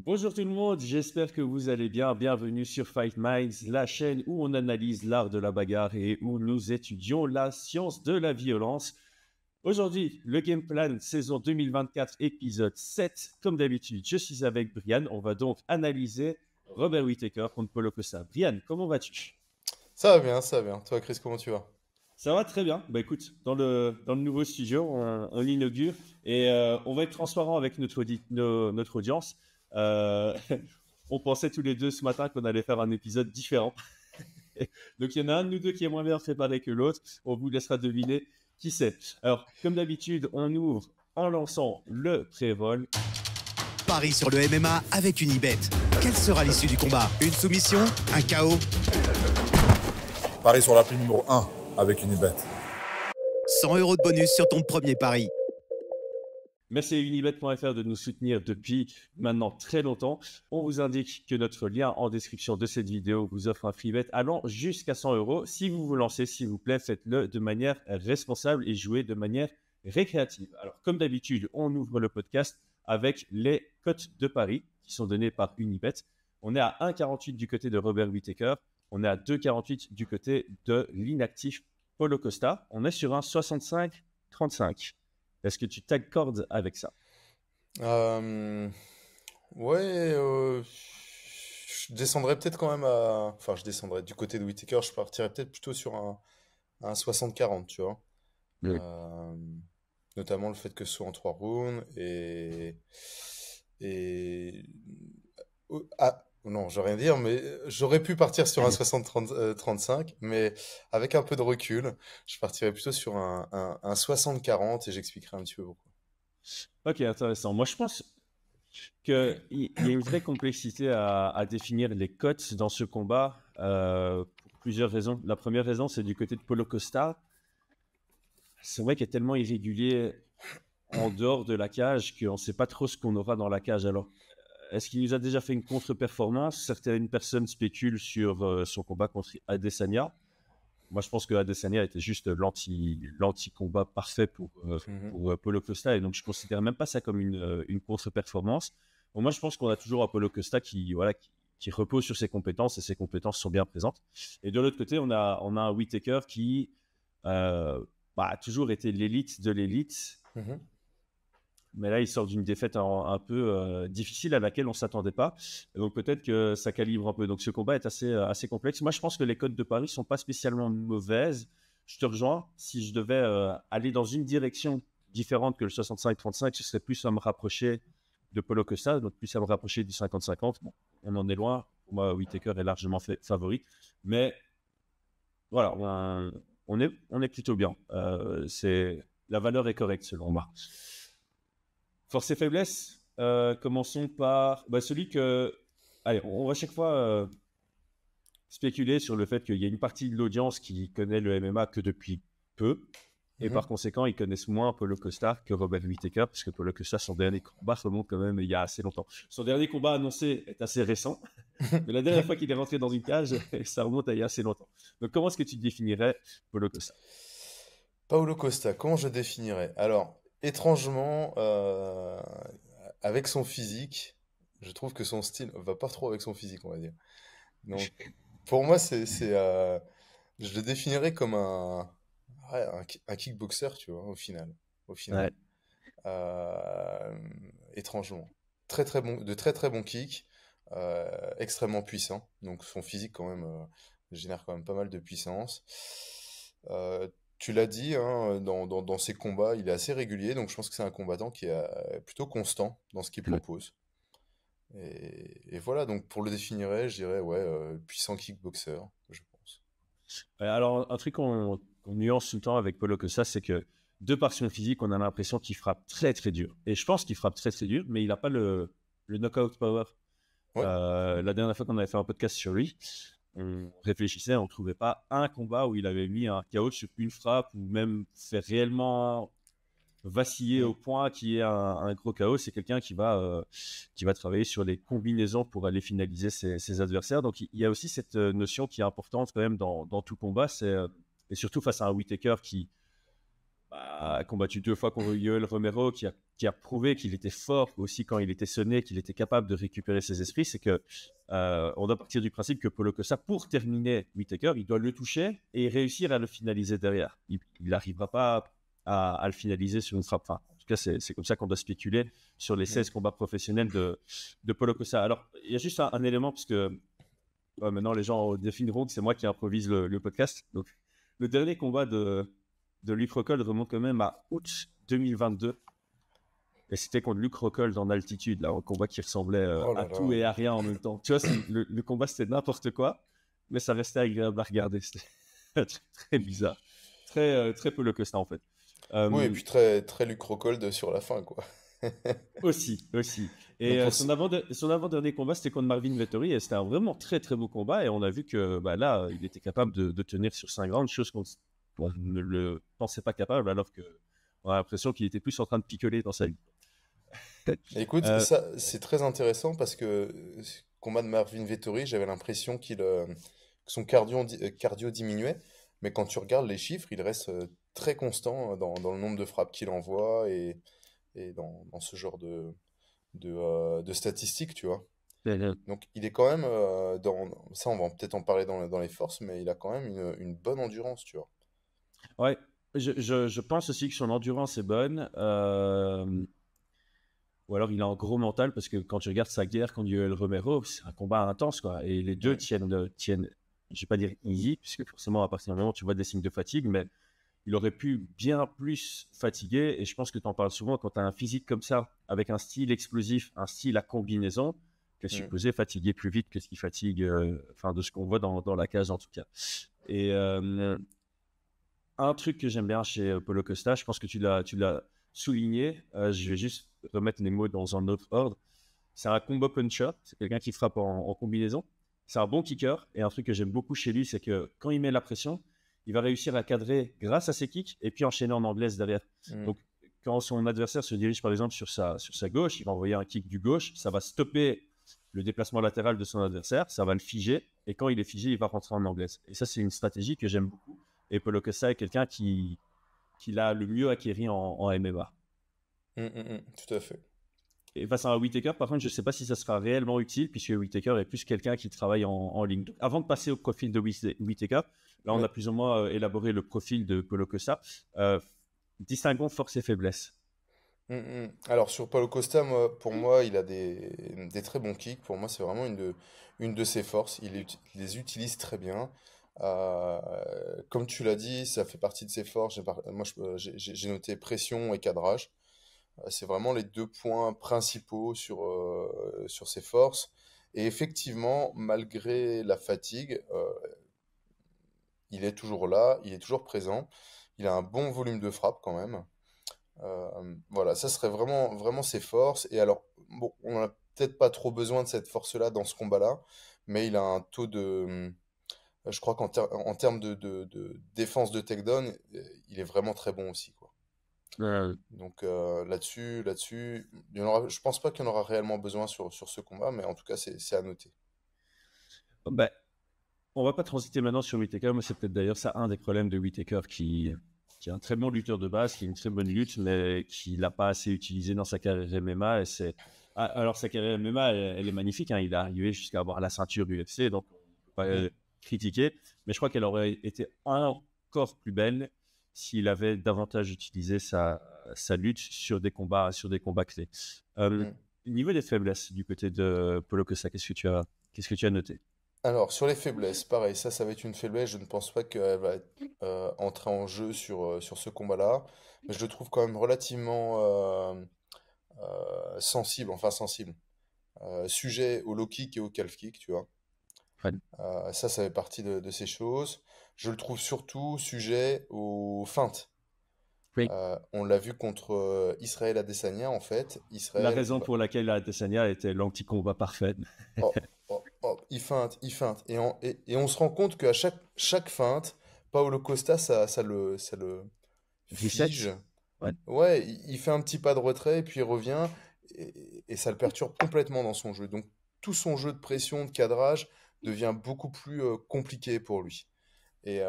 Bonjour tout le monde, j'espère que vous allez bien. Bienvenue sur Fight Minds, la chaîne où on analyse l'art de la bagarre et où nous étudions la science de la violence. Aujourd'hui, le Game Plan saison 2024, épisode 7. Comme d'habitude, je suis avec Brian. On va donc analyser Robert Whittaker contre Paulo Costa. Brian, comment vas-tu? Ça va bien, ça va bien. Toi, Chris, comment tu vas? Ça va très bien. Bah écoute, dans le nouveau studio, on l'inaugure et on va être transparent avec notre audience. Euh, on pensait tous les deux ce matin qu'on allait faire un épisode différent. Donc il y en a un de nous deux qui est moins bien préparé que l'autre. On vous laissera deviner qui c'est. Alors, comme d'habitude, on ouvre en lançant le pré-vol. Paris sur le MMA avec Unibet. Quelle sera l'issue du combat? Une soumission? Un KO? Paris sur l'appli numéro 1 avec Unibet. 100 € de bonus sur ton premier pari. Merci à unibet.fr de nous soutenir depuis maintenant très longtemps. On vous indique que notre lien en description de cette vidéo vous offre un free bet allant jusqu'à 100 €. Si vous vous lancez, s'il vous plaît, faites-le de manière responsable et jouez de manière récréative. Alors, comme d'habitude, on ouvre le podcast avec les cotes de paris qui sont données par Unibet. On est à 1,48 du côté de Robert Whittaker. On est à 2,48 du côté de l'inactif Paulo Costa. On est sur un 65-35. Est-ce que tu t'accordes avec ça? Euh, ouais, je descendrais peut-être quand même à... Enfin, je descendrais du côté de Whittaker, je partirais peut-être plutôt sur un 60-40, tu vois. Oui. Euh, Notamment le fait que ce soit en 3 rounds et... Et... Ah, non, je veux rien dire, mais j'aurais pu partir sur un 60-35, mais avec un peu de recul, je partirais plutôt sur un 60-40 et j'expliquerai un petit peu pourquoi. Ok, intéressant. Moi, je pense qu'il y a une vraie complexité à définir les cotes dans ce combat pour plusieurs raisons. La première raison, c'est du côté de Paulo Costa. C'est vrai qu'il est tellement irrégulier en dehors de la cage qu'on ne sait pas trop ce qu'on aura dans la cage. Alors, est-ce qu'il nous a déjà fait une contre-performance? Certaines personnes spéculent sur son combat contre Adesanya. Moi, je pense que Adesanya était juste l'anti-combat parfait Mhm. pour Paulo Costa. Et donc, je ne considère même pas ça comme une contre-performance. Bon, moi, je pense qu'on a toujours un Paulo Costa qui repose sur ses compétences et ses compétences sont bien présentes. Et de l'autre côté, on a un Whittaker qui euh, a toujours été l'élite de l'élite. Mhm. Mais là, il sort d'une défaite un peu difficile à laquelle on ne s'attendait pas. Et donc peut-être que ça calibre un peu. Donc ce combat est assez complexe. Moi, je pense que les cotes de Paris ne sont pas spécialement mauvaises. Je te rejoins. Si je devais aller dans une direction différente que le 65-35, ce serait plus à me rapprocher de Paulo Costa, donc plus à me rapprocher du 50-50. Bon, on en est loin. Pour moi, Whittaker est largement favori. Mais voilà, on est plutôt bien. La valeur est correcte selon moi. Force et faiblesse, commençons par celui que... Allez, on va chaque fois spéculer sur le fait qu'il y a une partie de l'audience qui connaît le MMA que depuis peu, et par Mhm. conséquent, ils connaissent moins Paulo Costa que Robert Whittaker, parce que Paulo Costa, son dernier combat remonte quand même il y a assez longtemps. Son dernier combat annoncé est assez récent, mais la dernière fois qu'il est rentré dans une cage, ça remonte à il y a assez longtemps. Donc comment est-ce que tu définirais Paulo Costa? Paulo Costa, comment je définirais? Alors, étrangement, avec son physique, je trouve que son style va pas trop avec son physique, on va dire. Donc, pour moi, je le définirais comme un kickboxer, tu vois, au final. Au final. Ouais. Euh, Étrangement. Très très bon, de très très bons kicks, extrêmement puissant. Donc son physique quand même génère quand même pas mal de puissance. Tu l'as dit, hein, dans ses combats, il est assez régulier, donc je pense que c'est un combattant qui est plutôt constant dans ce qu'il Ouais. propose. Et voilà, donc pour le définir, je dirais ouais, puissant kickboxer, je pense. Alors, un truc qu'on nuance tout le temps avec Paulo Costa, c'est que de par son physique, on a l'impression qu'il frappe très très dur. Et je pense qu'il frappe très très dur, mais il n'a pas le knockout power. Ouais. La dernière fois qu'on avait fait un podcast sur lui, on réfléchissait, on ne trouvait pas un combat où il avait mis un KO sur une frappe ou même fait réellement vaciller Mm. au point qu'il y ait un gros KO. C'est quelqu'un qui va travailler sur les combinaisons pour aller finaliser ses adversaires. Donc il y a aussi cette notion qui est importante quand même dans tout combat, et surtout face à un Whittaker qui a combattu 2 fois contre Yoel Romero, qui a prouvé qu'il était fort aussi quand il était sonné, qu'il était capable de récupérer ses esprits. C'est que on doit partir du principe que Paulo Costa, pour terminer Whittaker, il doit le toucher et réussir à le finaliser derrière. Il n'arrivera pas à le finaliser sur une frappe. Enfin, en tout cas, c'est comme ça qu'on doit spéculer sur les 16 combats professionnels de Paulo Costa. Alors, il y a juste un élément, parce que maintenant les gens définiront que c'est moi qui improvise le podcast. Donc, le dernier combat de Luke Rockhold remonte quand même à août 2022. Et c'était contre Luke Rockhold en altitude, là, un combat qui ressemblait à tout et à rien en même temps. Tu vois, le combat, c'était n'importe quoi, mais ça restait agréable à regarder. C'était très bizarre. Très Paulo Costa, en fait. Oui, et puis très, très Luke Rockhold sur la fin, quoi. Aussi. Et Donc, son avant-dernier combat, c'était contre Marvin Vettori, et c'était un vraiment très très beau combat. Et on a vu que là, il était capable de tenir sur 5 rounds, chose qu'on ne le pensait pas capable, alors qu'on a l'impression qu'il était plus en train de picoler dans sa vie. écoute, Euh, ça, c'est très intéressant parce que combat de Marvin Vettori, j'avais l'impression que son cardio diminuait, mais quand tu regardes les chiffres, il reste très constant dans le nombre de frappes qu'il envoie et dans ce genre de statistiques, tu vois. Donc il est quand même ça on va peut-être en parler dans les forces, mais il a quand même une bonne endurance, tu vois. ouais, je pense aussi que son endurance est bonne. Ou alors il a un gros mental, parce que quand tu regardes sa guerre contre Yoel Romero, c'est un combat intense, quoi. Et les deux Mm. tiennent, je vais pas dire easy, puisque forcément à partir d'un moment tu vois des signes de fatigue, mais il aurait pu bien plus fatiguer. Et je pense que tu en parles souvent, quand tu as un physique comme ça, avec un style explosif, un style à combinaison, que Mm. supposé fatiguer plus vite que ce qui fatigue, enfin de ce qu'on voit dans la cage en tout cas. Et un truc que j'aime bien chez Paulo Costa, je pense que tu l'as souligné, je vais juste remettre les mots dans un autre ordre. C'est un combo puncher, c'est quelqu'un qui frappe en combinaison. C'est un bon kicker, et un truc que j'aime beaucoup chez lui, c'est que quand il met la pression, il va réussir à cadrer grâce à ses kicks et puis enchaîner en anglaise derrière. Mm. Donc, quand son adversaire se dirige par exemple sur sa gauche, il va envoyer un kick du gauche, ça va stopper le déplacement latéral de son adversaire, ça va le figer, et quand il est figé, il va rentrer en anglaise. Et ça, c'est une stratégie que j'aime beaucoup. Et Paulo Costa est quelqu'un qui l'a le mieux acquéri en MMA. Tout à fait. Et face à un Whittaker, par contre, je ne sais pas si ça sera réellement utile, puisque Whittaker est plus quelqu'un qui travaille en ligne. Donc, avant de passer au profil de Whittaker, là, on Ouais. a plus ou moins élaboré le profil de Paulo Costa. Distinguons force et faiblesse. Alors sur Paulo Costa, pour moi, il a des très bons kicks. Pour moi, c'est vraiment une de ses forces. Il les utilise très bien. Euh, Comme tu l'as dit, ça fait partie de ses forces. Moi, j'ai noté pression et cadrage. C'est vraiment les deux points principaux sur ses forces. Et effectivement, malgré la fatigue, il est toujours là, il est toujours présent. Il a un bon volume de frappe quand même. Voilà, ça serait vraiment, vraiment ses forces. Et alors, bon, on n'a peut-être pas trop besoin de cette force-là dans ce combat-là, mais il a un taux je crois en termes de défense de takedown, il est vraiment très bon aussi, quoi. Donc là-dessus, je pense pas qu'il y en aura réellement besoin sur ce combat, mais en tout cas, c'est à noter. Ben, on va pas transiter maintenant sur Whittaker, mais c'est peut-être d'ailleurs ça un des problèmes de Whittaker, qui est un très bon lutteur de base, qui a une très bonne lutte, mais qui l'a pas assez utilisé dans sa carrière MMA. Alors sa carrière MMA, elle est magnifique, hein. Il est arrivé jusqu'à avoir la ceinture UFC, donc on peut pas Mm. critiquer. Mais je crois qu'elle aurait été encore plus belle s'il avait davantage utilisé sa lutte sur des combats clés. Mm. Niveau des faiblesses du côté de Paulo Costa, qu'est-ce que tu as noté? Alors, sur les faiblesses, pareil, ça va être une faiblesse. Je ne pense pas qu'elle va entrer en jeu sur ce combat-là. Mais je le trouve quand même relativement sensible, enfin sensible. Sujet au low kick et au calf kick, tu vois. Fred. Ça fait partie de ces choses. Je le trouve surtout sujet aux feintes. Oui. On l'a vu contre Israël Adesanya, en fait. La Israël, raison pour laquelle la Adesanya était l'anti-combat parfait. hop, il feinte, il feinte. Et on se rend compte qu'à chaque feinte, Paulo Costa, ça le Reset. fige. Ouais. Ouais, il fait un petit pas de retrait, et puis il revient, et ça le perturbe complètement dans son jeu. Donc tout son jeu de pression, de cadrage, devient beaucoup plus compliqué pour lui. Et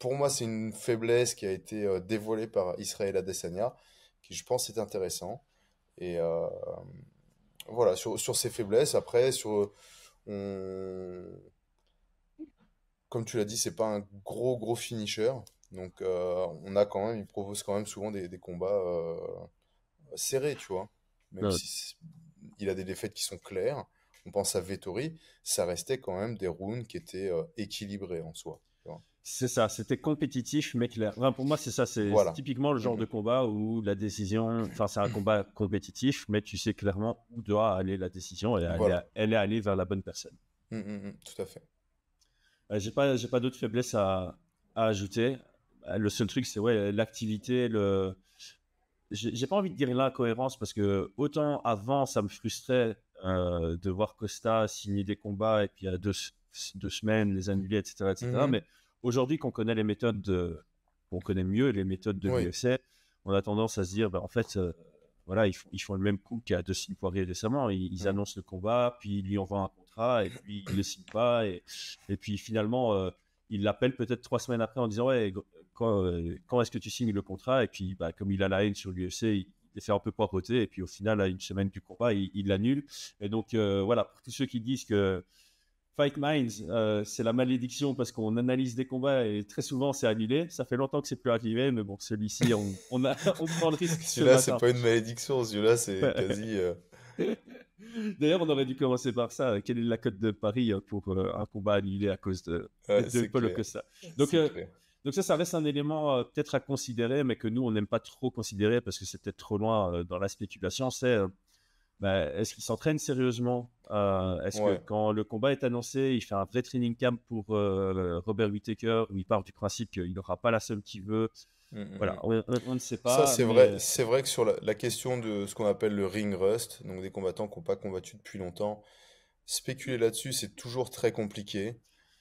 pour moi, c'est une faiblesse qui a été dévoilée par Israël Adesanya, qui je pense est intéressant. Et voilà, sur ses faiblesses, après, on, comme tu l'as dit, c'est pas un gros finisher. Donc il propose quand même souvent des combats serrés, tu vois. Même Euh, si il a des défaites qui sont claires. On pense à Vettori, ça restait quand même des rounds qui étaient équilibrés en soi. Tu vois. C'est ça, c'était compétitif, mais clair. Enfin, pour moi, c'est ça, c'est Voilà. typiquement le genre de Mhm. combat où la décision, enfin, c'est un combat compétitif, mais tu sais clairement où doit aller la décision et Voilà. elle est allée vers la bonne personne. Tout à fait. J'ai pas d'autres faiblesses à ajouter. Le seul truc, c'est ouais, l'activité, j'ai pas envie de dire l'incohérence parce que autant avant, ça me frustrait de voir Costa signer des combats et puis il y a 2 semaines les annuler, etc., etc. Mhm. Mais aujourd'hui, qu'on connaît les méthodes qu'on connaît mieux les méthodes de Oui. l'UFC, on a tendance à se dire, ben, en fait, voilà, ils font le même coup qu'il y a Dustin Poirier récemment. Ils Mhm. annoncent le combat, puis ils lui envoient un contrat et puis il le signe pas et puis finalement, il l'appelle peut-être 3 semaines après en disant, ouais, quand est-ce que tu signes le contrat? Et puis, bah, comme il a la haine sur l'UFC, il les fait un peu poireauter. Et puis, au final, à une semaine du combat, il l'annule. Et donc, voilà, pour tous ceux qui disent que Fight Minds, c'est la malédiction parce qu'on analyse des combats et très souvent, c'est annulé. Ça fait longtemps que c'est plus arrivé, mais bon, celui-ci, on prend le risque ce Celui-là, c'est matin. pas une malédiction, celui-là, c'est quasi. D'ailleurs, on aurait dû commencer par ça. Quelle est la cote de Paris pour un combat annulé à cause Ouais, de c'est Paulo clair. Costa? Donc, C'est clair. donc ça reste un élément peut-être à considérer, mais que nous, on n'aime pas trop considérer parce que c'est peut-être trop loin dans la spéculation. C'est bah, est-ce qu'il s'entraîne sérieusement? Est-ce que Ouais. quand le combat est annoncé, il fait un vrai training camp pour Robert Whittaker où il part du principe qu'il n'aura pas la somme qu'il veut? Voilà, Mm. on ne sait Ça, pas, mais c'est vrai que sur la question de ce qu'on appelle le ring rust, donc des combattants qui n'ont pas combattu depuis longtemps, spéculer là-dessus, c'est toujours très compliqué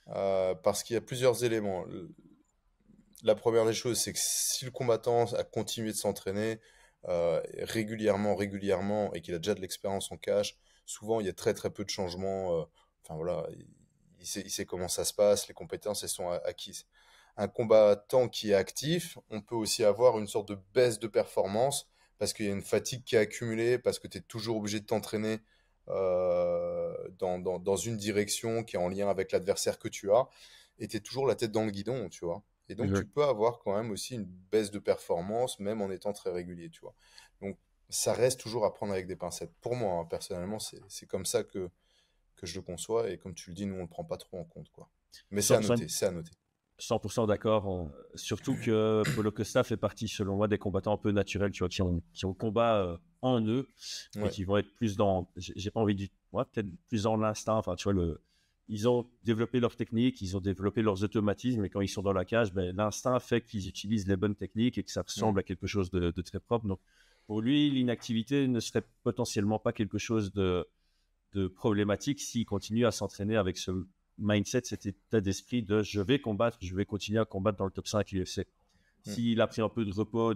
parce qu'il y a plusieurs éléments. La première des choses, c'est que si le combattant a continué de s'entraîner régulièrement, et qu'il a déjà de l'expérience en cash, souvent il y a très peu de changements. Enfin voilà, il sait comment ça se passe, les compétences elles sont acquises. Un combattant qui est actif, on peut aussi avoir une sorte de baisse de performance parce qu'il y a une fatigue qui est accumulée, parce que tu es toujours obligé de t'entraîner dans une direction qui est en lien avec l'adversaire que tu as, et tu es toujours la tête dans le guidon, tu vois. Et donc, tu peux avoir quand même aussi une baisse de performance, même en étant très régulier, tu vois. Donc, ça reste toujours à prendre avec des pincettes. Pour moi, hein, personnellement, c'est comme ça que je le conçois. Et comme tu le dis, nous, on le prend pas trop en compte, quoi. Mais c'est à sans, sans noter, c'est à noter. 100% d'accord. Surtout que Paulo Costa fait partie, selon moi, des combattants un peu naturels, tu vois, qui ont le combat en eux et Ouais. qui vont être plus dans, j'ai pas envie de dire, ouais, peut-être plus dans l'instinct. Enfin, tu vois, ils ont développé leur technique, ils ont développé leurs automatismes et quand ils sont dans la cage, ben, l'instinct fait qu'ils utilisent les bonnes techniques et que ça Mm. ressemble à quelque chose de très propre. Donc, pour lui, l'inactivité ne serait potentiellement pas quelque chose de problématique s'il continue à s'entraîner avec ce mindset, cet état d'esprit de je vais combattre, je vais continuer à combattre dans le top 5 UFC. Mm. S'il a pris un peu de repos,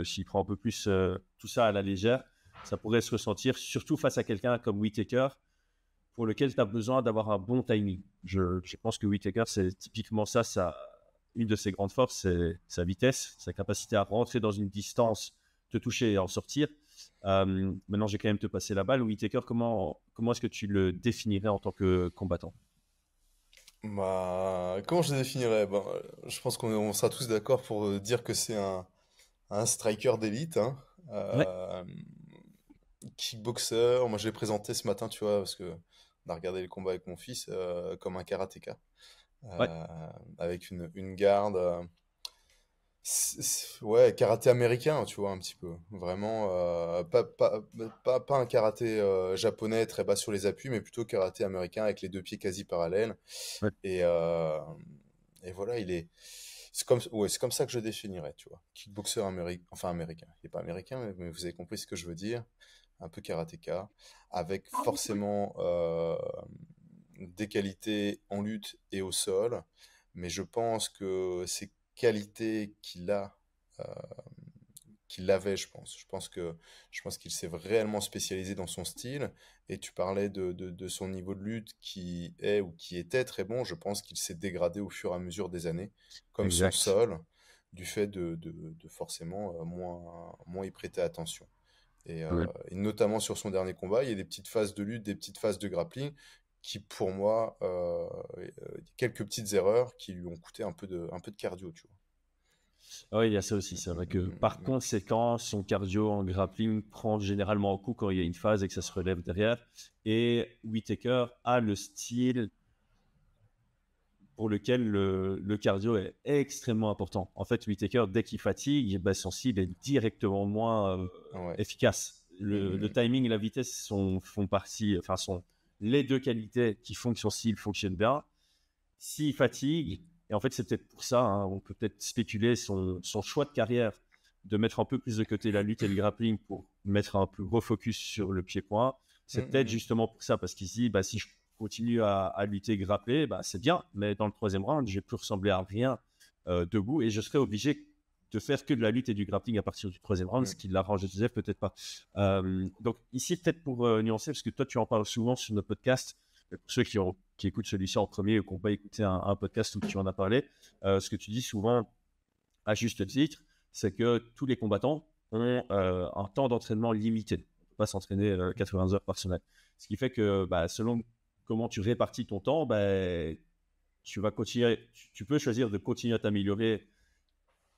s'il prend un peu plus tout ça à la légère, ça pourrait se ressentir, surtout face à quelqu'un comme Whittaker, pour lequel tu as besoin d'avoir un bon timing. Je pense que Whittaker, c'est typiquement ça, une de ses grandes forces, c'est sa vitesse, sa capacité à rentrer dans une distance, te toucher et en sortir. Maintenant, j'ai quand même te passer la balle. Whittaker, comment est-ce que tu le définirais en tant que combattant? Bah, comment je le définirais? Ben, je pense on sera tous d'accord pour dire que c'est un striker d'élite, hein. Ouais, Euh, Kickboxer, moi je l'ai présenté ce matin, tu vois, parce que on a regardé les combats avec mon fils, comme un karatéka, ouais, euh, avec une garde. Ouais, karaté américain, tu vois, un petit peu. Vraiment, pas un karaté japonais très bas sur les appuis, mais plutôt karaté américain avec les deux pieds quasi parallèles. ouais. Et, voilà, ouais, c'est comme ça que je le définirais, tu vois. Kickboxer américain, enfin américain. Il n'est pas américain, mais vous avez compris ce que je veux dire. Un peu karatéka, avec forcément des qualités en lutte et au sol. Mais je pense que ces qualités qu'il a, euh, qu'il l'avait, je pense. Je pense qu'il s'est réellement spécialisé dans son style. Et tu parlais de son niveau de lutte qui est ou qui était très bon. Je pense qu'il s'est dégradé au fur et à mesure des années, comme son Exact. sol, du fait de forcément moins y prêter attention. Ouais. Et notamment sur son dernier combat, il y a des petites phases de lutte, des petites phases de grappling qui, pour moi, quelques petites erreurs qui lui ont coûté un peu de cardio, tu vois. Ah oui, il y a ça aussi. C'est vrai que par conséquent, son cardio en grappling prend généralement un coup quand il y a une phase et que ça se relève derrière. Et Whittaker a le style pour lequel le cardio est extrêmement important. En fait, Whittaker, dès qu'il fatigue, ben, son style est directement moins Ouais. efficace. Le Mhm. timing et la vitesse font partie, enfin, sont les deux qualités qui font que son style fonctionne bien. S'il fatigue, et en fait, c'est peut-être pour ça, hein, on peut peut-être spéculer son choix de carrière de mettre un peu plus de côté la lutte et le grappling pour mettre un plus gros focus sur le pied-point. C'est peut-être Mhm. justement pour ça, parce qu'il se dit, bah, si je continue à lutter et grappler, bah, c'est bien, mais dans le troisième round, je vais plus ressembler à rien debout et je serai obligé de faire que de la lutte et du grappling à partir du troisième round, ce Mhm. qui l'arrange Joseph, peut-être pas. Donc ici, peut-être pour nuancer, parce que toi, tu en parles souvent sur notre podcast, pour ceux qui écoutent celui-ci en premier ou qui n'ont pas écouté un podcast où tu en as parlé, ce que tu dis souvent, à juste titre, c'est que tous les combattants ont un temps d'entraînement limité. On ne peut pas s'entraîner 80 heures par semaine. Ce qui fait que bah, selon comment tu répartis ton temps, bah, tu vas continuer, tu peux choisir de continuer à t'améliorer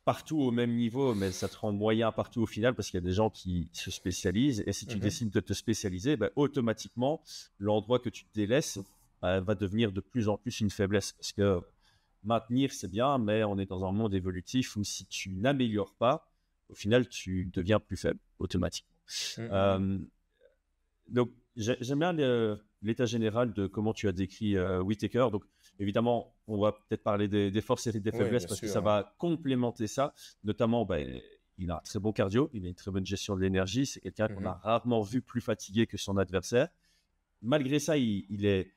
partout au même niveau, mais ça te rend moyen partout au final parce qu'il y a des gens qui se spécialisent. Et si tu Mhm. décides de te spécialiser, bah, automatiquement, l'endroit que tu te délaisses va devenir de plus en plus une faiblesse. Parce que maintenir, c'est bien, mais on est dans un monde évolutif où si tu n'améliores pas, au final, tu deviens plus faible automatiquement. Mhm. Euh, donc, j'aime bien l'état général de comment tu as décrit Whittaker. Donc, évidemment, on va peut-être parler des forces et des Oui, faiblesses bien parce que sûr, ça hein. va complémenter ça. Notamment, ben, il a un très bon cardio, il a une très bonne gestion de l'énergie. C'est quelqu'un qu'on a Mhm. rarement vu plus fatigué que son adversaire. Malgré ça, il est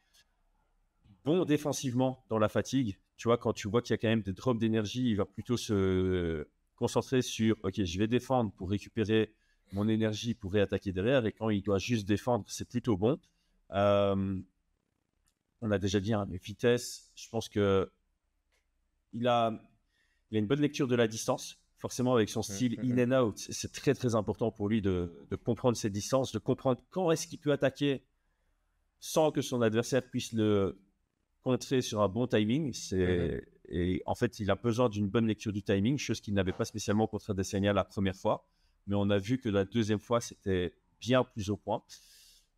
bon défensivement dans la fatigue. Tu vois, quand tu vois qu'il y a quand même des drops d'énergie, il va plutôt se concentrer sur OK, je vais défendre pour récupérer mon énergie pour réattaquer derrière. Et quand il doit juste défendre, c'est plutôt bon. Euh, on a déjà dit, hein, mais vitesse, je pense que il a, il a une bonne lecture de la distance. Forcément, avec son Mhm. style in Mhm. and out, c'est très très important pour lui de comprendre ses distances, de comprendre quand est-ce qu'il peut attaquer sans que son adversaire puisse le contrer sur un bon timing. Mhm. Et en fait, il a besoin d'une bonne lecture du timing, chose qu'il n'avait pas spécialement contre Adesanya la première fois. Mais on a vu que la deuxième fois, c'était bien plus au point.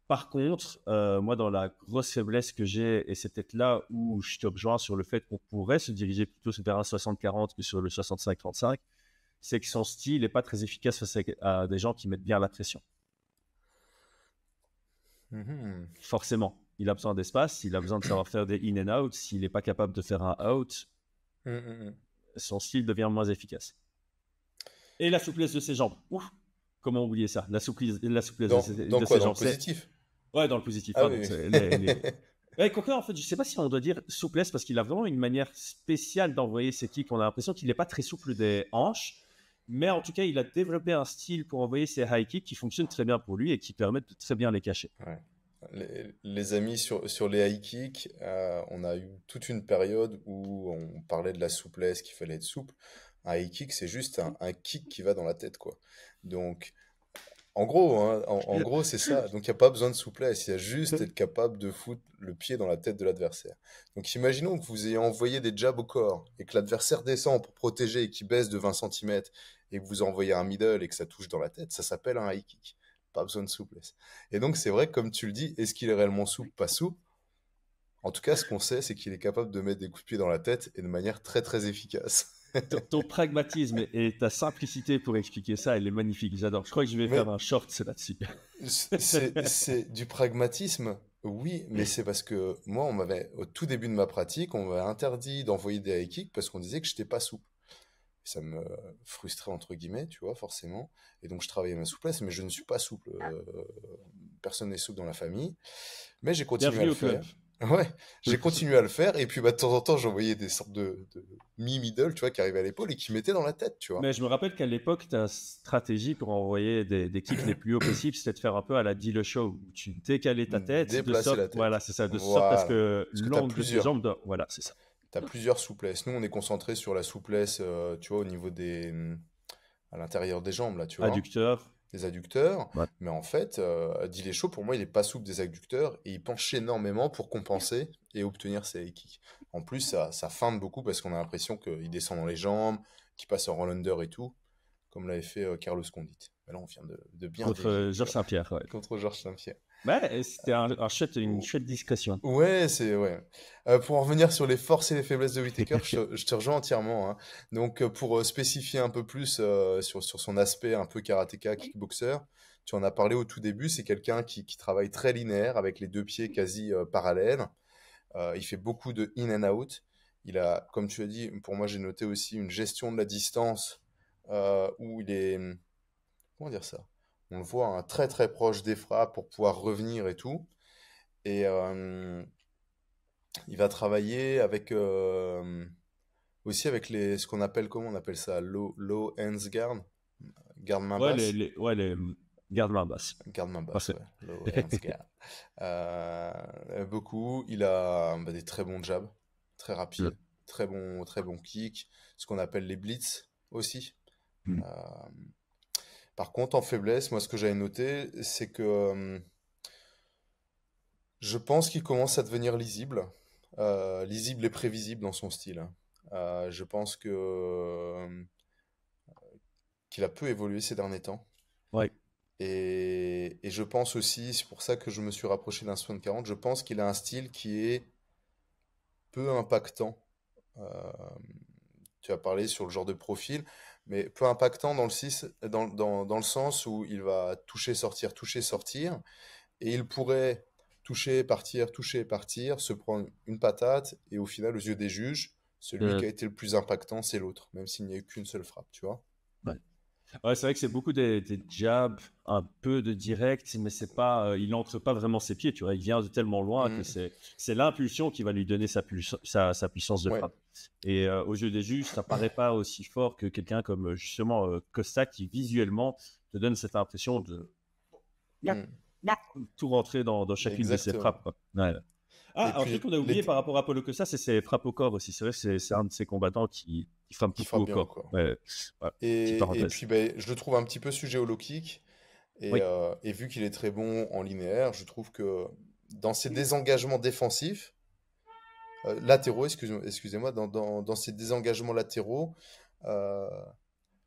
Par contre, moi, dans la grosse faiblesse que j'ai, et c'est peut-être là où je te rejoins sur le fait qu'on pourrait se diriger plutôt vers un 60-40 que sur le 65-35, c'est que son style n'est pas très efficace face à des gens qui mettent bien la pression. Mhm. Forcément, il a besoin d'espace, il a besoin de savoir faire des in and out. S'il n'est pas capable de faire un out, Mhm. Mhm. son style devient moins efficace. Et la souplesse de ses jambes. Ouf, comment oublier ça? La souplesse Dans de quoi? ses Dans le jambes. positif? Ouais, dans le positif, Ah pardon. oui. Ouais, quoique, en fait, je sais pas si on doit dire souplesse parce qu'il a vraiment une manière spéciale d'envoyer ses kicks. On a l'impression qu'il n'est pas très souple des hanches. Mais en tout cas, il a développé un style pour envoyer ses high kicks qui fonctionne très bien pour lui et qui permettent de très bien les cacher. Ouais. Les amis, sur les high kicks, on a eu toute une période où on parlait de la souplesse, qu'il fallait être souple. Un high kick, c'est juste un kick qui va dans la tête, quoi. Donc, en gros, hein, en gros, c'est ça. Donc, il n'y a pas besoin de souplesse. Il y a juste être capable de foutre le pied dans la tête de l'adversaire. Donc, imaginons que vous ayez envoyé des jabs au corps et que l'adversaire descend pour protéger et qu'il baisse de 20 centimètres et que vous envoyez un middle et que ça touche dans la tête. Ça s'appelle un high kick. Pas besoin de souplesse. Et donc, c'est vrai que, comme tu le dis, est-ce qu'il est réellement souple? Pas souple. En tout cas, ce qu'on sait, c'est qu'il est capable de mettre des coups de pied dans la tête et de manière très, très efficace. Ton pragmatisme et ta simplicité pour expliquer ça, elle est magnifique. J'adore. Je crois que je vais faire Mais un short là-dessus. c'est du pragmatisme, oui, mais c'est parce que moi, au tout début de ma pratique, on m'avait interdit d'envoyer des high kicks parce qu'on disait que j'étais pas souple. Ça me frustrait, entre guillemets, tu vois, forcément. Et donc, je travaillais ma souplesse, mais je ne suis pas souple. Personne n'est souple dans la famille. Mais j'ai continué à Bienvenue le au club. faire. Ouais, j'ai continué à le faire et puis bah, de temps en temps j'envoyais des sortes de mi-middle, tu vois, qui arrivaient à l'épaule et qui mettaient dans la tête, tu vois. Mais je me rappelle qu'à l'époque, ta stratégie pour envoyer des kicks les plus hauts possibles, c'était de faire un peu à la Dillashaw Show, où tu décalais ta tête de Déplacer sorte, la voilà, tête. c'est ça, de sorte à ce Voilà. que Parce que l'angle de tes jambes, voilà, c'est ça. t'as plusieurs souplesses. Nous, on est concentré sur la souplesse, tu vois, au niveau à l'intérieur des jambes, là, tu vois, Adducteur, des adducteurs. ouais. Mais en fait, Dillashaw, pour moi, il est pas souple des adducteurs et il penche énormément pour compenser et obtenir ses high kicks. En plus, ça feinte beaucoup parce qu'on a l'impression qu'il descend dans les jambes, qu'il passe en roll under et tout, comme l'avait fait Carlos Condit. Mais là, on vient de bien Contre dévier, tu Georges vois, Saint-Pierre, ouais. contre Georges Saint-Pierre. Ouais, c'était une chouette discrétion. Ouais, c'est ouais. Pour en revenir sur les forces et les faiblesses de Whittaker, je te rejoins entièrement, hein. Donc, pour spécifier un peu plus sur son aspect un peu karatéka, kickboxer, tu en as parlé au tout début, c'est quelqu'un qui travaille très linéaire avec les deux pieds quasi parallèles. Il fait beaucoup de in and out. Il a, comme tu as dit, pour moi j'ai noté aussi une gestion de la distance où il est, comment dire ça? On le voit hein, très très proche des frappes pour pouvoir revenir et tout. Et il va travailler avec aussi avec ce qu'on appelle, comment on appelle ça, low hands guard, garde main Ouais, basse. les garde-main basse. Garde main basse, Parfait. ouais, low hands guard. Beaucoup. Il a bah, des très bons jabs, très rapides, très bons kicks, ce qu'on appelle les blitz aussi. Mm. Par contre, en faiblesse, moi ce que j'avais noté, c'est que je pense qu'il commence à devenir lisible. Lisible et prévisible dans son style. Je pense qu'il a peu évolué ces derniers temps. Ouais. Et je pense aussi, c'est pour ça que je me suis rapproché d'un 40, je pense qu'il a un style qui est peu impactant. Euh, Tu as parlé sur le genre de profil, mais peu impactant dans le sens où il va toucher, sortir, et il pourrait toucher, partir, se prendre une patate, et au final, aux yeux des juges, celui qui a été le plus impactant, c'est l'autre, même s'il n'y a eu qu'une seule frappe, tu vois. Ouais. Ouais, c'est vrai que c'est beaucoup des jabs, un peu de direct, mais c'est pas, il n'entre pas vraiment ses pieds, tu vois. Il vient de tellement loin que Mm. c'est l'impulsion qui va lui donner sa puissance de Ouais. frappe. Et aux yeux des juges, ça paraît pas aussi fort que quelqu'un comme justement Costa qui visuellement te donne cette impression de Mm. tout rentrer dans chacune de ses Exactement. frappes, quoi. Ouais. Et Ah, un truc puis, qu'on a oublié par rapport à Paulo Costa, c'est ses frappes au corps aussi. C'est vrai que c'est un de ces combattants qui frappe qui beaucoup frappe au bien au corps. corps. Ouais. Ouais. Petite Et parenthèse. puis, ben, je le trouve un petit peu sujet au low kick. Oui. Et vu qu'il est très bon en linéaire, je trouve que dans ses désengagements défensifs, latéraux, excusez-moi, dans ses désengagements latéraux, euh,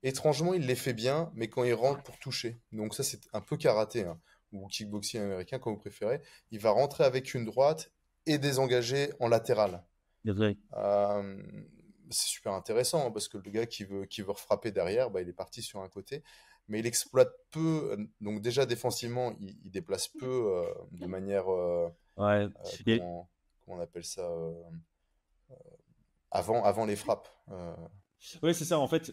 étrangement, il les fait bien, mais quand il rentre pour toucher. Donc ça, c'est un peu karaté, hein, ou kickboxing américain, comme vous préférez. Il va rentrer avec une droite et désengager en latéral. Désolé. Euh, c'est super intéressant, hein, parce que le gars qui veut refrapper derrière, bah, il est parti sur un côté. Mais il exploite peu, donc déjà défensivement, il déplace peu de manière, Ouais. Et- comment on appelle ça, avant les frappes. ouais, c'est ça. En fait,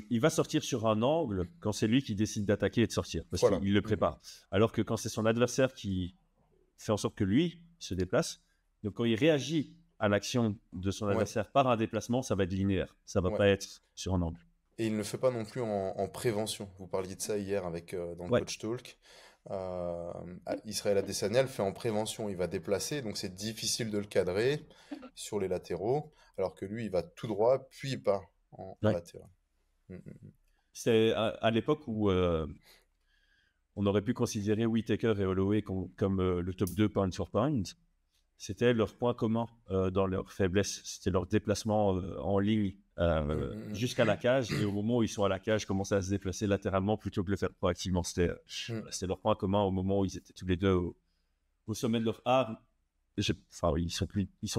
il va sortir sur un angle quand c'est lui qui décide d'attaquer et de sortir, parce Voilà. qu'il le prépare. Alors que quand c'est son adversaire qui fait en sorte que lui se déplace, donc quand il réagit à l'action de son Ouais, adversaire par un déplacement, ça va être linéaire. Ça va ouais. pas être sur un angle. Et il ne le fait pas non plus en prévention. Vous parliez de ça hier dans le Ouais. coach talk. Israël Adesanya le fait en prévention. Il va déplacer, donc c'est difficile de le cadrer sur les latéraux, alors que lui, il va tout droit, puis il part en Ouais. latéral. Mm, mm, mm. C'est à l'époque où on aurait pu considérer Whittaker et Holloway comme le top 2 pound for pound. C'était leur point commun dans leur faiblesse. C'était leur déplacement en ligne jusqu'à la cage. Et au moment où ils sont à la cage, commençaient à se déplacer latéralement plutôt que de le faire proactivement. C'était leur point commun au moment où ils étaient tous les deux au sommet de leur art. Enfin, ils sont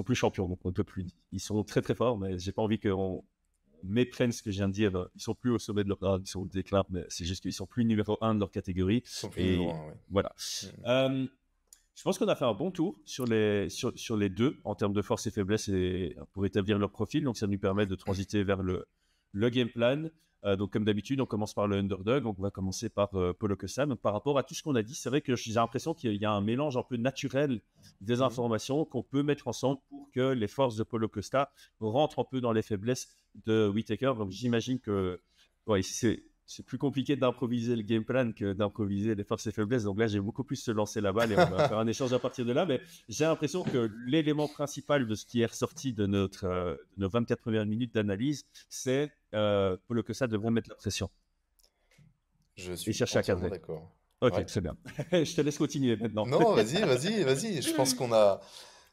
plus champions, donc on ne peut plus. Ils sont très très forts, mais j'ai pas envie qu'on méprenne ce que je viens de dire. Ils sont plus au sommet de leur art, ils sont au déclin, mais c'est juste qu'ils sont plus numéro 1 de leur catégorie. Ils sont plus Et numéro un, ouais. voilà. Je pense qu'on a fait un bon tour sur les deux en termes de force et faiblesse et pour établir leur profil. Donc, ça nous permet de transiter vers le le game plan. Donc, comme d'habitude, on commence par le underdog. Donc, on va commencer par Paulo Costa. Donc, par rapport à tout ce qu'on a dit, c'est vrai que j'ai l'impression qu'il y a un mélange un peu naturel des informations qu'on peut mettre ensemble pour que les forces de Paulo Costa rentrent un peu dans les faiblesses de Whittaker. Donc, j'imagine que c'est plus compliqué d'improviser le game plan que d'improviser les forces et faiblesses. Donc là, j'ai beaucoup plus se lancer la balle et on va faire un échange à partir de là. Mais j'ai l'impression que l'élément principal de ce qui est ressorti de nos 24 premières minutes d'analyse, c'est Paulo Costa devrait mettre la pression Je et suis chercher à entièrement cadrer. d'accord. Ok, Ouais. c'est bien. Je te laisse continuer maintenant. Non, vas-y. Je pense qu'on a.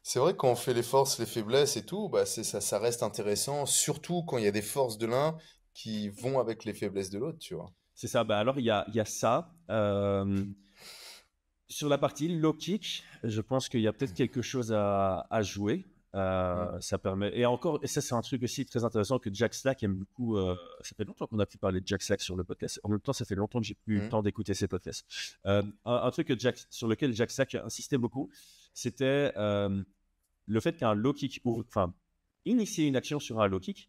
C'est vrai qu'on fait les forces, les faiblesses et tout, bah c'est ça, ça reste intéressant, surtout quand il y a des forces de l'un qui vont avec les faiblesses de l'autre, tu vois. C'est ça. Bah alors, il y a ça. Sur la partie low kick, je pense qu'il y a peut-être quelque chose à jouer. Mm. Ça permet. Et encore, et ça, c'est un truc aussi très intéressant que Jack Slack aime beaucoup. Ça fait longtemps qu'on a pu parler de Jack Slack sur le podcast. En même temps, ça fait longtemps que j'ai plus eu le Mm. temps d'écouter ses podcasts. Un truc sur lequel Jack Slack insistait beaucoup, c'était le fait qu'un low kick, enfin, initier une action sur un low kick,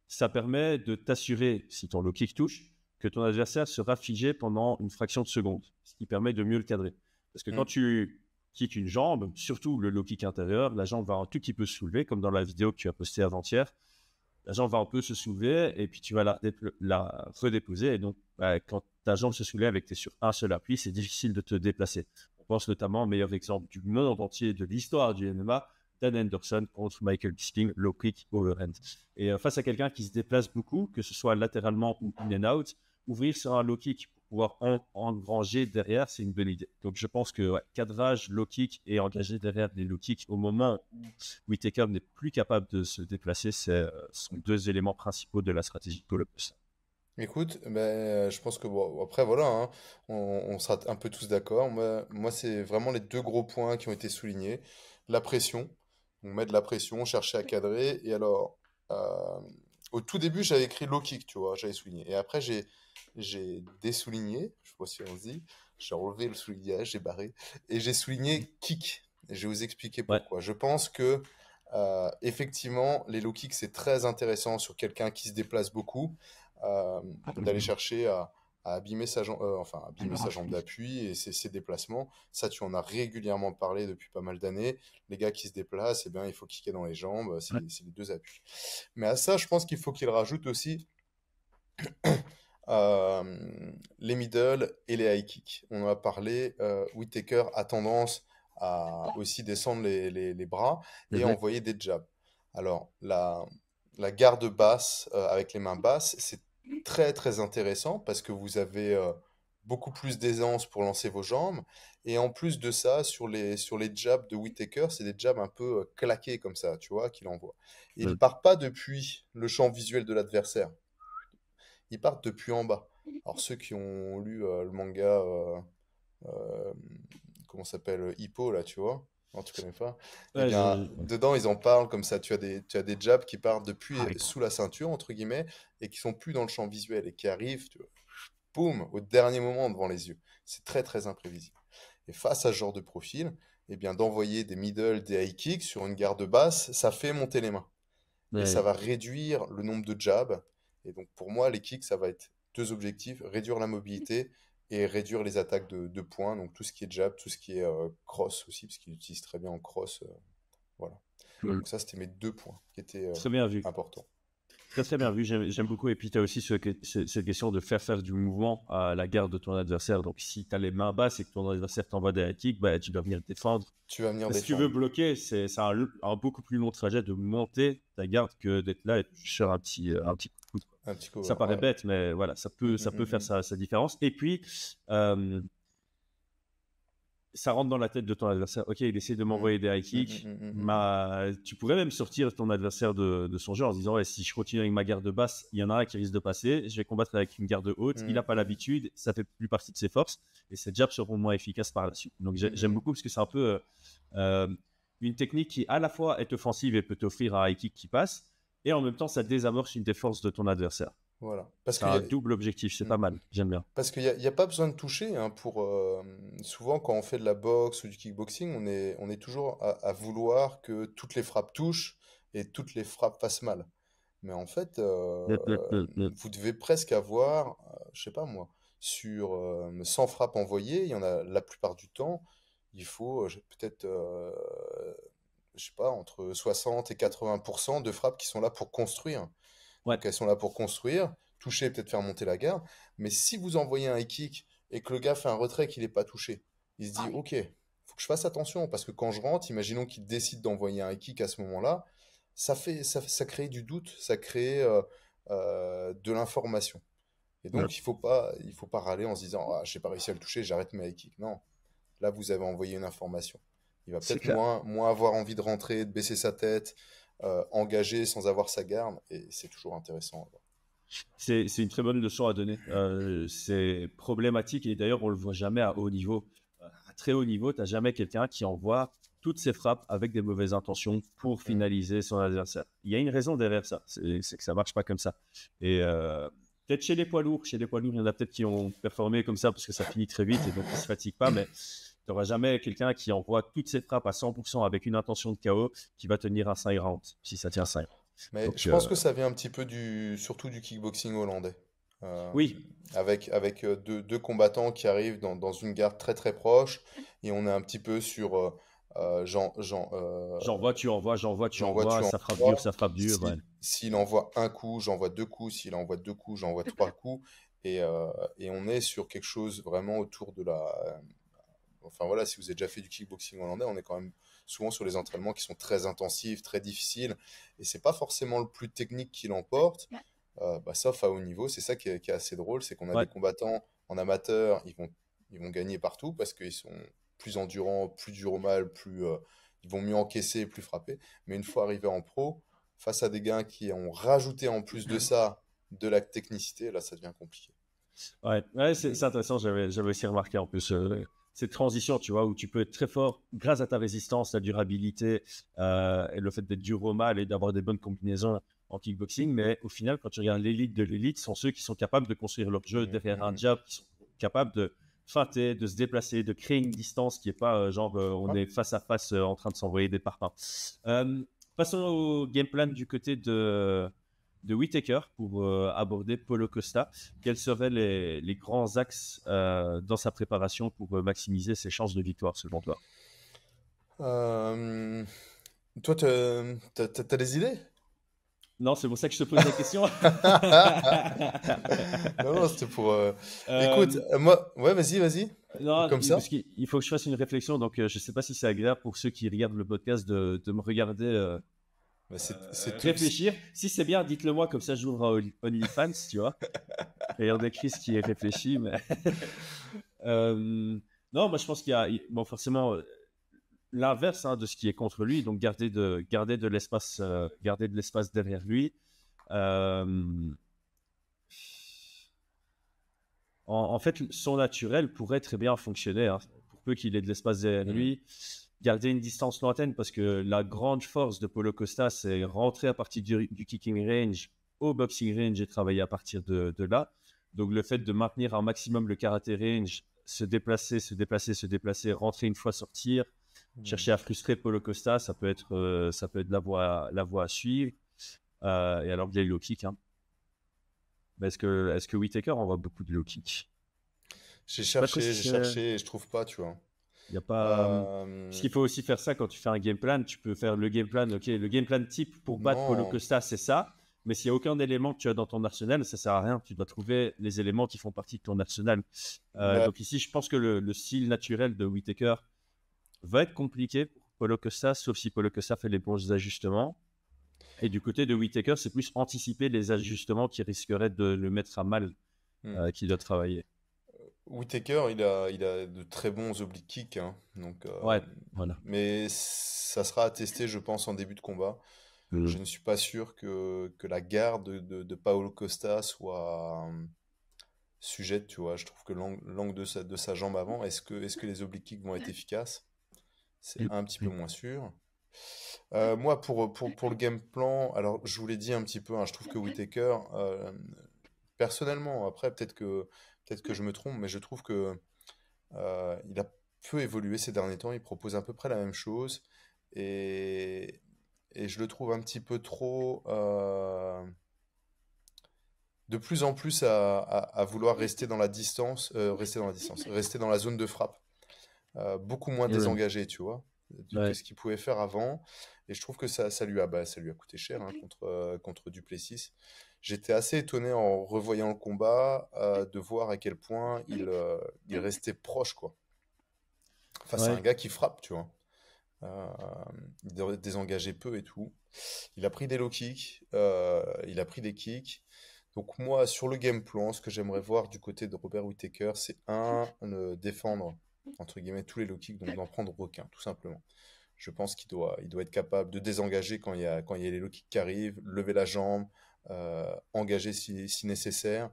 ça permet de t'assurer, si ton low kick touche, que ton adversaire sera figé pendant une fraction de seconde, ce qui permet de mieux le cadrer. Parce que quand Mm. tu kicks une jambe, surtout le low kick intérieur, la jambe va un tout petit peu se soulever, comme dans la vidéo que tu as postée avant-hier. La jambe va un peu se soulever et puis tu vas la redéposer. Et donc, quand ta jambe se soulève et que tu es sur un seul appui, c'est difficile de te déplacer. On pense notamment au meilleur exemple du monde entier de l'histoire du MMA, Dan Henderson contre Michael Bisping, low kick overhand. Et face à quelqu'un qui se déplace beaucoup, que ce soit latéralement ou in and out, ouvrir sur un low kick pour pouvoir engranger derrière, c'est une bonne idée. Donc je pense que cadrage, low kick et engager derrière les low kicks au moment où Whittaker n'est plus capable de se déplacer, sont deux éléments principaux de la stratégie de Paulo Costa. Écoute, ben, je pense que bon, après voilà, hein, on sera un peu tous d'accord. Moi, c'est vraiment les deux gros points qui ont été soulignés. La pression, on met de la pression, chercher à cadrer. Et alors, euh, au tout début, j'avais écrit low kick, tu vois, j'avais souligné. Et après, j'ai désouligné, je sais pas si on se dit, j'ai enlevé le soulignage, j'ai barré, et j'ai souligné kick. Et je vais vous expliquer Ouais. pourquoi. Je pense que effectivement, les low kicks, c'est très intéressant sur quelqu'un qui se déplace beaucoup, d'aller chercher à abîmer sa jambe, enfin abîmer sa jambe d'appui et ses déplacements. Ça, tu en as régulièrement parlé depuis pas mal d'années. Les gars qui se déplacent, eh bien, il faut kicker dans les jambes, c'est les deux appuis. Mais à ça, je pense qu'il faut qu'il rajoute aussi les middle et les high kicks. On en a parlé. Whittaker a tendance à aussi descendre les bras et Mhm. envoyer des jabs. Alors, la garde basse avec les mains basses, c'est très très intéressant parce que vous avez beaucoup plus d'aisance pour lancer vos jambes. Et en plus de ça, sur les jabs de Whittaker, c'est des jabs un peu claqués comme ça, tu vois, qu'il envoie. Et il part pas depuis le champ visuel de l'adversaire. Ils partent depuis en bas. Alors ceux qui ont lu le manga, euh, comment ça s'appelle, Hippo, là, tu vois? Non, tu connais pas? Eh Ouais, bien, dedans, ils en parlent comme ça. Tu as des jabs qui partent depuis sous la ceinture, entre guillemets, et qui sont plus dans le champ visuel et qui arrivent, tu vois, boum, au dernier moment devant les yeux. C'est très, très imprévisible. Et face à ce genre de profil, eh bien, d'envoyer des middle, des high kicks sur une garde basse, ça fait monter les mains. Et ça ouais. va réduire le nombre de jabs. Et donc, pour moi, les kicks, ça va être deux objectifs, réduire la mobilité et réduire les attaques de points. Donc, tout ce qui est jab, tout ce qui est cross aussi, parce qu'il utilise très bien en cross. Voilà. Cool. Donc, ça, c'était mes deux points qui étaient Très bien vu. importants. Très très bien vu, j'aime beaucoup. Et puis tu as aussi cette question de faire du mouvement à la garde de ton adversaire. Donc si tu as les mains basses et que ton adversaire t'envoie des high kicks, bah, tu dois venir défendre. Tu vas venir Si tu veux défendre. bloquer, c'est un beaucoup plus long trajet de monter ta garde que d'être là et de faire un petit coup de coude, quoi. Un petit cover, Ça paraît ouais. bête, mais voilà, ça Mm, peut, mm, ça peut mm, faire mm. sa différence. Et puis, euh, ça rentre dans la tête de ton adversaire. Ok, il essaie de Mm, m'envoyer des high mm, mm, kicks. mm, mm, mm. Tu pourrais même sortir ton adversaire de son jeu en se disant ouais, si je continue avec ma garde basse, il y en a un qui risque de passer. Je vais combattre avec une garde haute. Il n'a Mm, pas l'habitude. Ça fait plus partie de ses forces. Et ses jabs seront moins efficaces par la suite. Donc mm, j'aime mm. beaucoup parce que c'est un peu euh, une technique qui à la fois est offensive et peut t'offrir un high kick qui passe. Et en même temps, ça désamorce une des forces de ton adversaire. Voilà. Parce C'est qu'il y un a, double objectif. C'est mm. pas mal. J'aime bien. Parce qu'il y a pas besoin de toucher, hein, souvent quand on fait de la boxe ou du kickboxing, on est toujours à vouloir que toutes les frappes touchent et toutes les frappes fassent mal. Mais en fait, vous devez presque avoir, je sais pas moi, sur 100 frappes envoyées, il y en a la plupart du temps, il faut peut-être, je sais pas, entre 60 et 80% de frappes qui sont là pour construire. Ouais, Donc elles sont là pour construire, toucher, peut-être faire monter la garde. Mais si vous envoyez un high kick et que le gars fait un retrait qu'il n'est pas touché, il se dit, ok, faut que je fasse attention parce que quand je rentre, imaginons qu'il décide d'envoyer un high kick à ce moment-là, ça crée du doute, ça crée de l'information. Et ouais, donc il faut pas râler en se disant, ah, j'ai pas réussi à le toucher, j'arrête mes high kicks. Non, là vous avez envoyé une information. Il va c'est peut-être clair. moins avoir envie de rentrer, de baisser sa tête, engagé sans avoir sa garde, et c'est toujours intéressant. C'est une très bonne leçon à donner. C'est problématique et d'ailleurs, on le voit jamais à haut niveau. À très haut niveau, tu n'as jamais quelqu'un qui envoie toutes ses frappes avec des mauvaises intentions pour Mm. finaliser son adversaire. Il y a une raison derrière ça, c'est que ça marche pas comme ça. Et peut-être chez les poids lourds, il y en a peut-être qui ont performé comme ça parce que ça finit très vite et donc ils se fatiguent pas, mais tu n'auras jamais quelqu'un qui envoie toutes ses frappes à 100% avec une intention de KO qui va tenir un 5 rounds, si ça tient 5 rounds. Mais Donc, je pense que ça vient un petit peu surtout du kickboxing hollandais. Euh, oui, avec deux combattants qui arrivent dans une garde très très proche, et on est un petit peu sur j'envoie, tu envoies, j'envoie, tu j'envoie, tu envoies, envoies. ça frappe dur. Ouais. S'il envoie un coup, j'envoie deux coups. S'il envoie deux coups, j'envoie trois coups. Et on est sur quelque chose vraiment autour de la. Enfin voilà, si vous avez déjà fait du kickboxing hollandais, on est quand même souvent sur les entraînements qui sont très intensifs, très difficiles. Et c'est pas forcément le plus technique qui l'emporte, sauf à haut niveau. C'est ça qui est assez drôle, c'est qu'on a Ouais. des combattants en amateur, ils vont gagner partout parce qu'ils sont plus endurants, plus durs au mal, ils vont mieux encaisser, plus frapper. Mais une fois arrivés en pro, face à des gars qui ont rajouté en plus de ça de la technicité, là ça devient compliqué. Ouais, ouais, c'est intéressant. J'avais aussi remarqué en plus cette transition, tu vois, où tu peux être très fort grâce à ta résistance, ta durabilité et le fait d'être dur au mal et d'avoir des bonnes combinaisons en kickboxing. Mais au final, quand tu regardes l'élite de l'élite, sont ceux qui sont capables de construire leur jeu derrière un jab, qui sont capables de feinter, de se déplacer, de créer une distance qui n'est pas on Ouais. est face à face en train de s'envoyer des parpaings. Passons au game plan du côté de Whittaker pour aborder Paulo Costa. Quels seraient les grands axes dans sa préparation pour maximiser ses chances de victoire selon toi? Euh, Toi, t'as des idées? Non, c'est pour ça que je te pose la question. Non, non, c'était pour. Écoute, Euh, moi, ouais, vas-y, non, comme ça. parce qu'il faut que je fasse une réflexion, donc je ne sais pas si c'est agréable pour ceux qui regardent le podcast de me regarder Bah, c'est tout. réfléchir. Si c'est bien, dites-le moi, comme ça j'ouvre un OnlyFans, tu vois. Regardez Chris qui est réfléchi, mais non, moi je pense qu'il y a, bon, forcément, l'inverse de ce qui est contre lui, donc garder de l'espace derrière lui. Euh, en fait, son naturel pourrait très bien fonctionner, hein, pour peu qu'il ait de l'espace derrière Hmm. lui. Garder une distance lointaine, parce que la grande force de Paulo Costa, c'est rentrer à partir du kicking range au boxing range et travailler à partir de là. Donc le fait de maintenir un maximum le karaté range, se déplacer, rentrer une fois, sortir, Hmm. chercher à frustrer Paulo Costa, ça peut être la voie à suivre. Et alors, il y a le low kick. Hein. Mais est-ce que Whittaker envoie beaucoup de low kick? Je sais pas trop si J'ai c'est. cherché, et je trouve pas, tu vois. Il y a pas. Parce Euh, qu'il faut aussi faire ça quand tu fais un game plan. Tu peux faire le game plan. Ok, le game plan type pour battre Paulo non. Costa, c'est ça. Mais s'il n'y a aucun élément que tu as dans ton arsenal, ça sert à rien. Tu dois trouver les éléments qui font partie de ton arsenal. Bah, Donc ici, je pense que le style naturel de Whittaker va être compliqué pour Paulo Costa, sauf si Paulo Costa fait les bons ajustements. Et du côté de Whittaker, c'est plus anticiper les ajustements qui risqueraient de le mettre à mal, hmm. qu'il doit travailler. Whittaker, il a de très bons oblique kicks, hein, donc, Ouais, voilà. mais ça sera à tester, je pense, en début de combat. Je ne suis pas sûr que la garde de Paulo Costa soit sujette, tu vois. Je trouve que l'angle de sa jambe avant, est-ce que les oblique kicks vont être efficaces? C'est un petit peu moins sûr. Moi, pour le game plan, alors je vous l'ai dit un petit peu, hein, je trouve que Whittaker, personnellement, après peut-être que je me trompe, mais je trouve que il a peu évolué ces derniers temps. Il propose à peu près la même chose. Et et je le trouve un petit peu trop, de plus en plus à vouloir rester dans la distance, rester dans la zone de frappe. Beaucoup moins Ouais. désengagé, tu vois, que Ouais. ce qu'il pouvait faire avant. Et je trouve que ça lui a coûté cher, hein, contre Duplessis. J'étais assez étonné en revoyant le combat, de voir à quel point il restait proche, quoi. Face à un Ouais. gars qui frappe, tu vois. Euh, il désengageait peu et tout. Il a pris des low kicks, il a pris des kicks. Donc moi, sur le game plan, ce que j'aimerais voir du côté de Robert Whittaker, c'est défendre, entre guillemets, tous les low kicks, donc n'en prendre aucun, tout simplement. Je pense il doit être capable de désengager quand il y a les low kicks qui arrivent, lever la jambe, engager si nécessaire.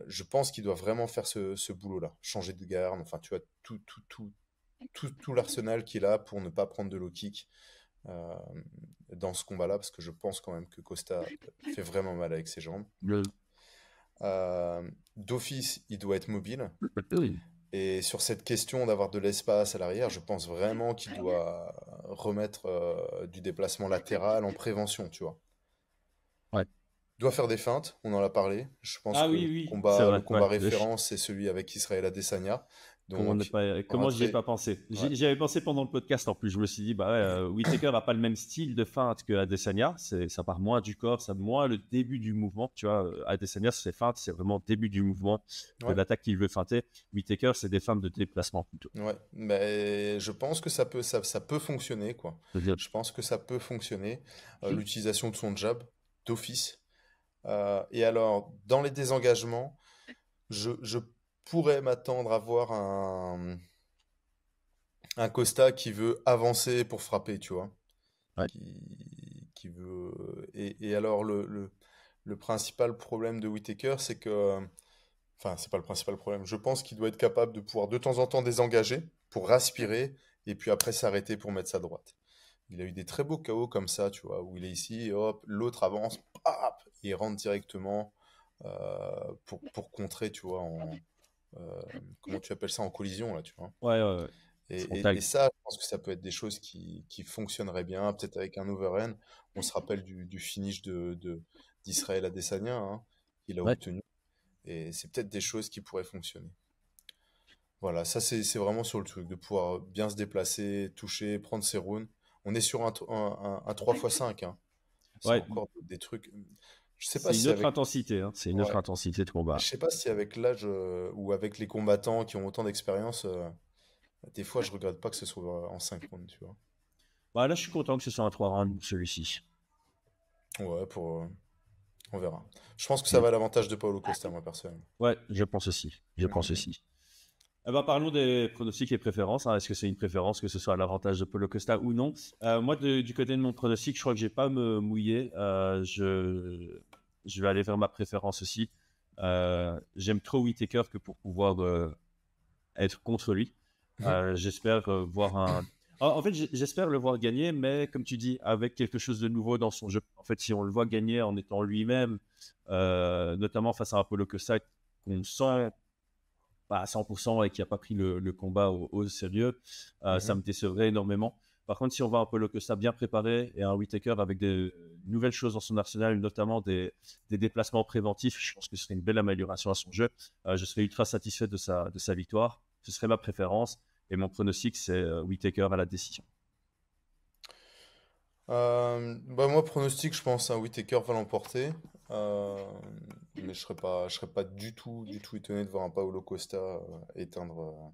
Je pense qu'il doit vraiment faire ce boulot-là, changer de garde, enfin tu vois, tout l'arsenal qu'il a pour ne pas prendre de low kick euh, dans ce combat-là, parce que je pense quand même que Costa fait vraiment mal avec ses jambes. Le- D'office, il doit être mobile. Oui. Et sur cette question d'avoir de l'espace à l'arrière, je pense vraiment qu'il doit remettre du déplacement latéral en prévention, tu vois. Ouais. Il doit faire des feintes, on en a parlé. Je pense Ah que oui, oui, c'est le vrai. combat Ouais. référence, c'est celui avec Israël Adesanya. Donc, Comment j'y ai rentrer. pas pensé? Ouais, J'y avais pensé pendant le podcast en plus. Je me suis dit, bah ouais, Whittaker n'a pas le même style de feinte que Adesanya. Ça part moins du corps, ça moins le début du mouvement. Tu vois, Adesanya, c'est feinte, c'est vraiment le début du mouvement de ouais, l'attaque qu'il veut feinter. Whittaker, c'est des feintes de déplacement plutôt. ouais. Mais je pense que ça peut fonctionner, quoi. C'est-à-dire, Je pense que ça peut fonctionner. L'utilisation de son jab d'office. Et alors, dans les désengagements, je pourrais m'attendre à voir un Costa qui veut avancer pour frapper, tu vois. ouais, Qui veut. Et alors, le principal problème de Whittaker, c'est que. Enfin, c'est pas le principal problème. Je pense qu'il doit être capable de pouvoir de temps en temps désengager pour respirer et puis après s'arrêter pour mettre sa droite. Il a eu des très beaux KO comme ça, tu vois, où il est ici, et hop, l'autre avance, paf, et il rentre directement pour contrer, tu vois, comment tu appelles ça, en collision, là, tu vois. ouais, ouais, ouais. Et Frontal. ça, je pense que ça peut être des choses qui fonctionneraient bien, peut-être avec un overhand. On se rappelle du finish d'Israël Adesanya, hein, qu'il a Ouais. obtenu, et c'est peut-être des choses qui pourraient fonctionner. Voilà, ça c'est vraiment sur le truc, de pouvoir bien se déplacer, toucher, prendre ses rounds. On est sur un 3x5, hein. C'est Ouais. encore des trucs. Je sais pas C'est une si autre avec, intensité, hein. C'est une autre ouais, intensité de je combat. sais pas si avec l'âge ou avec les combattants qui ont autant d'expérience, des fois je regrette pas que ce soit en 5 rounds, tu vois. Bah, là, je suis content que ce soit un 3 rounds, celui-ci. Ouais, on verra. Je pense que ça Mm. va à l'avantage de Paulo Costa, moi personnellement. Ouais, je pense aussi. Je pense Mhm. aussi. Eh ben, parlons des pronostics et préférences, hein. Est-ce que c'est une préférence que ce soit à l'avantage de Paulo Costa ou non? Moi, du côté de mon pronostic, je crois que je vais pas me mouiller. Je vais aller vers ma préférence aussi. J'aime trop Whittaker que pour pouvoir être contre lui. Mhm. J'espère voir un. En fait, j'espère le voir gagner, mais comme tu dis, avec quelque chose de nouveau dans son jeu. En fait, si on le voit gagner en étant lui-même, notamment face à un Paulo Costa qu'on sent pas à 100% et qui n'a pas pris le combat au sérieux, ça Mhm. me décevrait énormément. Par contre, si on voit un Paulo Costa bien préparé et un Whittaker avec des nouvelles choses dans son arsenal, notamment des déplacements préventifs, je pense que ce serait une belle amélioration à son jeu. Je serais ultra satisfait de sa victoire. Ce serait ma préférence. Et mon pronostic, c'est Whittaker à la décision. Bah moi, pronostic, je pense, Whittaker va l'emporter. Euh, mais je serais pas du tout étonné de voir un Paulo Costa Non, en éteindre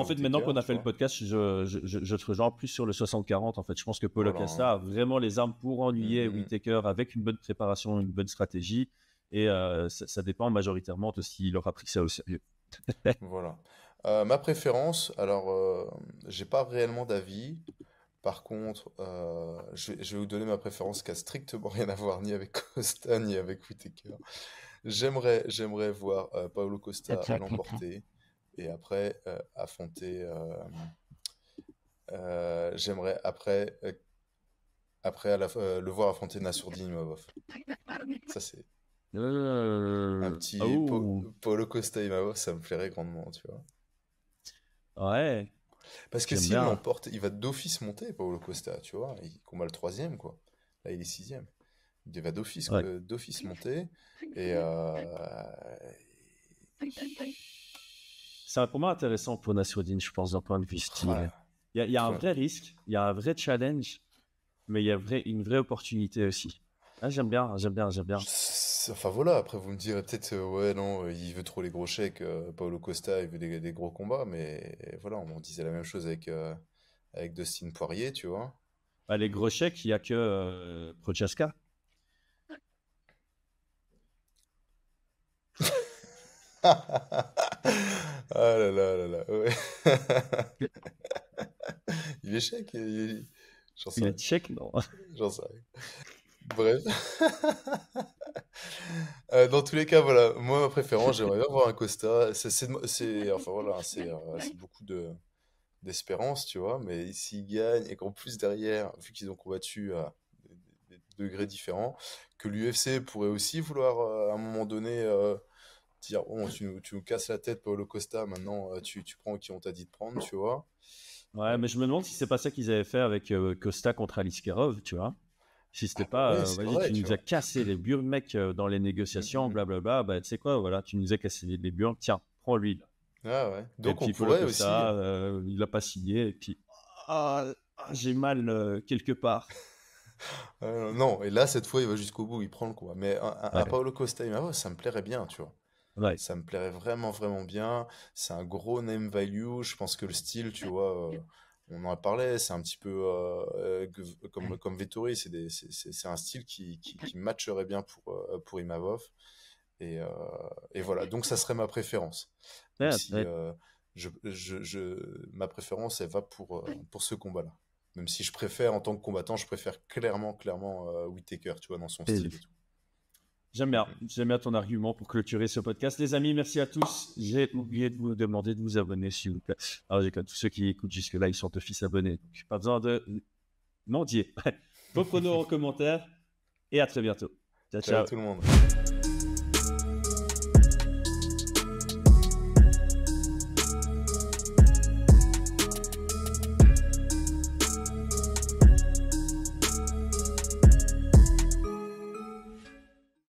fait, maintenant Whittaker, qu'on a tu fait le vois. podcast, je te rejoins plus sur le 60-40. En fait, je pense que Paulo Voilà, hein. Costa a vraiment les armes pour ennuyer Mhm. Whittaker avec une bonne préparation, une bonne stratégie. Et ça dépend majoritairement de s'il aura pris ça au sérieux. Voilà. Ma préférence, alors, j'ai pas réellement d'avis. Par contre, je vais vous donner ma préférence qui a strictement rien à voir ni avec Costa ni avec Whittaker. J'aimerais voir Paulo Costa l'emporter et après affronter. J'aimerais après le voir affronter Nassourdine Imavov. Ça c'est un petit Oh, Paulo Costa Imavov, ça me plairait grandement, tu vois. ouais. Parce que J'aime s'il bien. l'emporte, il va d'office monter, Paulo Costa, tu vois. Il combat le troisième, quoi. Là, il est sixième. Il va Ouais. d'office monter. Et C'est un combat intéressant pour Nasruddin, je pense, d'un point de vue style. voilà. Il y a un Enfin, vrai risque, il y a un vrai challenge, mais il y a une vraie opportunité aussi. Ah, j'aime bien, j'aime bien, j'aime bien. enfin voilà, après vous me direz peut-être, ouais, non, il veut trop les gros chèques, Paulo Costa, il veut des gros combats, mais voilà, on disait la même chose avec Dustin Poirier, tu vois. Bah, les gros chèques, il n'y a que Prochaska. Ah là là là là, ouais. Il est chèque, j'en sais Il rien, est tchèque, non? j'en sais rien. Bref. Dans tous les cas, voilà, moi ma préférence, j'aimerais bien voir un Costa. Enfin voilà, c'est beaucoup d'espérance, tu vois, mais s'ils gagnent et qu'en plus derrière, vu qu'ils ont combattu à des degrés différents, que l'UFC pourrait aussi vouloir à un moment donné dire, bon, tu nous casses la tête, Paulo Costa, maintenant tu prends qui on t'a dit de prendre, tu vois. Ouais, mais je me demande si c'est pas ça qu'ils avaient fait avec Costa contre Aliskerov, tu vois. Si c'était Ah bah pas, ouais, c'est vas-y, vrai, tu tu nous as vois. cassé les burnes, mec, dans les Mm, négociations, mm, mm. blablabla, bah tu sais quoi, voilà, tu nous as cassé les burnes, tiens, prends-lui. Ah ouais. Et Donc on puis Paulo pourrait aussi. Costa, il a pas signé, et puis, j'ai mal quelque part. Non, et là, cette fois, il va jusqu'au bout, il prend le coup. Mais un Ouais, Paulo Costa Imavov, ça me plairait bien, tu vois. ouais. Ça me plairait vraiment, vraiment bien. C'est un gros name value. Je pense que le style, tu vois, on en a parlé, c'est un petit peu comme Vettori. C'est un style qui matcherait bien pour Imavov. Et, euh, et voilà, donc ça serait ma préférence. Même Ouais, si ouais. ma préférence, elle va pour ce combat-là. Même si je préfère, en tant que combattant, je préfère clairement Whittaker, tu vois, dans son style et tout. Mm, mm. J'aime bien ton argument pour clôturer ce podcast. Les amis, merci à tous. J'ai oublié de vous demander de vous abonner, s'il vous plaît. Alors, j'ai tous ceux qui écoutent jusque-là, ils sont d'office abonnés. Donc, pas besoin de mendier. Reprenons en commentaire et à très bientôt. Ciao, Ciao ciao. tout le monde.